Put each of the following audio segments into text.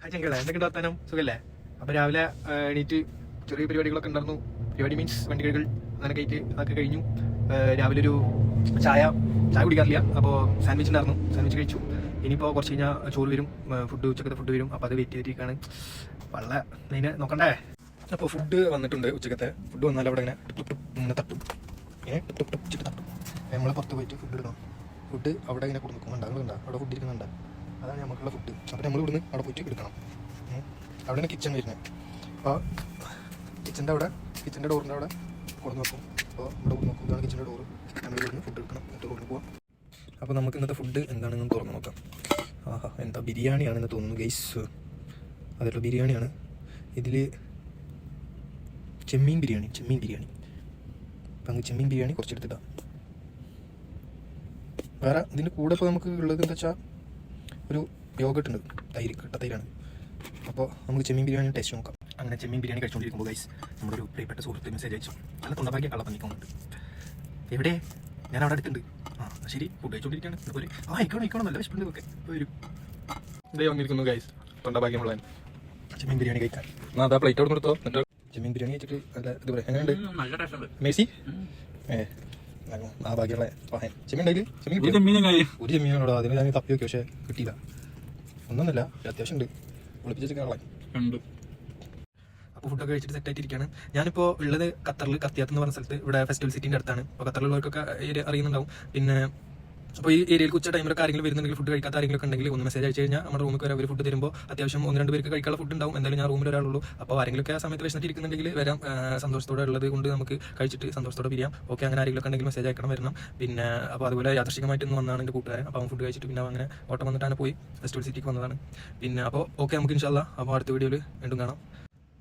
ചങ്കള എന്തൊക്കെ വർത്താനം സുഖല്ലേ? അപ്പോൾ രാവിലെ എണീറ്റ് ചെറിയ പരിപാടികളൊക്കെ ഉണ്ടായിരുന്നു. പരിപാടി മീൻസ് വണ്ടി കഴുകൽ അങ്ങനെ കയറ്റി അതൊക്കെ കഴിഞ്ഞു. രാവിലെ ഒരു ചായ കുടിക്കാറില്ല, അപ്പോൾ സാൻഡ്വിച്ച് ഉണ്ടായിരുന്നു, സാൻഡ്വിച്ച് കഴിച്ചു. ഇനിയിപ്പോൾ കുറച്ച് കഴിഞ്ഞാൽ ചോറ് വരും, ഉച്ചക്കത്തെ ഫുഡ് വരും. അപ്പോൾ അത് വെയിറ്റ് ചെയ്തിരിക്കുകയാണ്. വള്ള അതിനെ നോക്കണ്ടേ. അപ്പോൾ ഫുഡ് വന്നിട്ടുണ്ട്. ഉച്ചക്കത്തെ ഫുഡ് വന്നാൽ അവിടെ ഇങ്ങനെ തട്ടും, ഇങ്ങനെ ടിച്ചിട്ട് തട്ടും. നമ്മൾ പുറത്ത് പോയിട്ട് ഫുഡ് എടുക്കണം. ഫുഡ് അവിടെ ഇങ്ങനെ കൊടുക്കും, ഉണ്ടാകുന്നുണ്ടോ അവിടെ ഫുഡ് ഇരിക്കുന്നുണ്ട്. അതാണ് നമുക്കുള്ള ഫുഡ്. അപ്പോൾ നമ്മൾ ഇവിടുന്ന് അവിടെ പോയിട്ട് എടുക്കണം. അവിടെയാണ് കിച്ചൺ വരുന്നത്. അപ്പോൾ കിച്ചൻ്റെ ഡോറിൻ്റെ അവിടെ കൊടുന്ന് നോക്കും. അപ്പോൾ ഇവിടെ കൊടുന്ന് നോക്കും, ഇതാണ് കിച്ചൻ്റെ ഡോറ്. നമ്മൾ ഇവിടുന്ന് ഫുഡ് എടുക്കണം, എന്നിട്ട് കൊടുന്ന് പോവാം. അപ്പോൾ നമുക്ക് ഇന്നത്തെ ഫുഡ് എന്താണെന്ന് തുറന്ന് നോക്കാം. ആഹാ, എന്താ ബിരിയാണിയാണെന്ന് തോന്നുന്നു ഗൈസ്. അതല്ലോ ബിരിയാണിയാണ്. ഇതിൽ ചെമ്മീൻ ബിരിയാണി. അപ്പം അങ്ങ് ചെമ്മീൻ ബിരിയാണി കുറച്ചെടുത്തിട്ടാണ്. വേറെ ഇതിൻ്റെ കൂടെ ഇപ്പോൾ നമുക്ക് ഉള്ളത് എന്താ വെച്ചാൽ ഒരു യോഗട്ട് ഉണ്ട്, കട്ട തൈരാണ്. അപ്പോൾ നമുക്ക് ചെമ്മീൻ ബിരിയാണി ടേസ്റ്റ് നോക്കാം. അങ്ങനെ ചെമ്മീൻ ബിരിയാണി കഴിച്ചുകൊണ്ടിരിക്കുമ്പോൾ ഗൈസ് നമ്മുടെ ഒരു പ്രിയപ്പെട്ട സുഹൃത്ത് മെസ്സേജ് അയച്ചു. നല്ല തൊണ്ടഭാഗ്യ കള്ളം നിൽക്കുന്നുണ്ട്. എവിടെ? ഞാൻ അവിടെ അടുത്തുണ്ട്. ശരി, ഫുഡ് കഴിച്ചുകൊണ്ടിരിക്കുകയാണ്. അതുപോലെ ആയിക്കോണം നല്ല വിശപ്പുണ്ട്. ഒക്കെ വരും. ഇതേ വന്നിരിക്കുന്നു ഗൈസ് തൊണ്ടഭാഗ്യമുള്ള ചെമ്മീൻ ബിരിയാണി കഴിക്കാൻ. അതാ പ്ലേറ്റ് അവിടെ കൊടുത്തോ. എന്നിട്ട് ചെമ്മീൻ ബിരിയാണി കഴിച്ചിട്ട് നല്ല ഇത് പറയാം. എങ്ങനെയുണ്ട് മേസി? ആ ബാക്കിയുള്ള ചെമ്മീൻ ഉണ്ടായില്ല. ഒരു ചെമ്മീനാണോ? അതിന് ഞാൻ തപ്പി നോക്കി, പക്ഷേ കിട്ടിയില്ല. ഒന്നൊന്നുമില്ല, അത്യാവശ്യം ഉണ്ട്. ഒളിപ്പിച്ച് കളയാൻ ഉണ്ട്. അപ്പോൾ ഫുഡൊക്കെ കഴിച്ചിട്ട് സെറ്റ് ആയിട്ടിരിക്കുകയാണ്. ഞാനിപ്പോൾ ഉള്ളത് ഖത്തറിൽ കത്തിയാത്ത് എന്ന് പറഞ്ഞ സ്ഥലത്ത്, ഇവിടെ ഫെസ്റ്റിവൽ സിറ്റിൻ്റെ അടുത്താണ്. അപ്പോൾ ഖത്തറിലുള്ളവർക്കൊക്കെ ഏരിയ അറിയുന്നുണ്ടാവും. പിന്നെ അപ്പോൾ ഈ ഏരിയയിൽ ഉച്ച ടൈമിലൊക്കെ ആരെങ്കിലും വരുന്നുണ്ടെങ്കിൽ, ഫുഡ് കഴിക്കാത്ത ആരെങ്കിലും ഉണ്ടെങ്കിൽ ഒന്ന് മെസ്സേജ് അയച്ചു കഴിഞ്ഞാൽ നമ്മുടെ റൂമിൽ വരെ അവർ ഫുഡ് തരുമ്പോൾ അത്യാവശ്യം 1-2 പേർക്ക് കഴിക്കാനുള്ള ഫുഡ് ഉണ്ടാവും. എന്തായാലും ഞാൻ റൂമിൽ ഒരാളുള്ളൂ. അപ്പോൾ ആരെങ്കിലുമൊക്കെ ആ സമയത്ത് വിശന്നിട്ടിരിക്കുന്നുണ്ടെങ്കിൽ വരാം. സന്തോഷത്തോടെ ഉള്ളത് കൊണ്ട് നമുക്ക് കഴിച്ചിട്ട് സന്തോഷത്തോടെ പിരിയാം. ഓക്കെ, അങ്ങനെ ആരെങ്കിലും ഉണ്ടെങ്കിൽ മെസ്സേജ് അയക്കണം, വരണം. പിന്നെ അപ്പോൾ അതുപോലെ യാദൃശ്ചികമായിട്ടൊന്ന് വന്നതാണ് എൻ്റെ കൂട്ടുകാരൻ. അപ്പോൾ അവൻ ഫുഡ് കഴിച്ചിട്ട് പിന്നെ അങ്ങനെ ഓട്ടം വന്നിട്ടാണ് പോയി ഫെസ്റ്റിവൽ സിറ്റിക്ക് വന്നതാണ്. പിന്നെ അപ്പോൾ ഓക്കെ, നമുക്ക് ഇൻഷാല്ലാ അപ്പോൾ അടുത്ത വീഡിയോയിൽ വീണ്ടും കാണാം.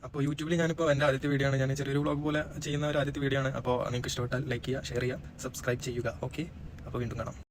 അപ്പോൾ യൂട്യൂബിൽ ഞാനിപ്പോൾ എൻ്റെ ആദ്യത്തെ വീഡിയോ ആണ്. ഞാൻ ചെറിയൊരു വ്ളോഗ് പോലെ ചെയ്യുന്ന ഒരു ആദ്യത്തെ വീഡിയോ ആണ്. അപ്പോൾ നിങ്ങൾക്ക് ഇഷ്ടപ്പെട്ടാൽ ലൈക്ക് ചെയ്യുക, ഷെയർ ചെയ്യുക, സബ്സ്ക്രൈബ് ചെയ്യുക. ഓക്കെ, അപ്പോൾ വീണ്ടും കാണാം.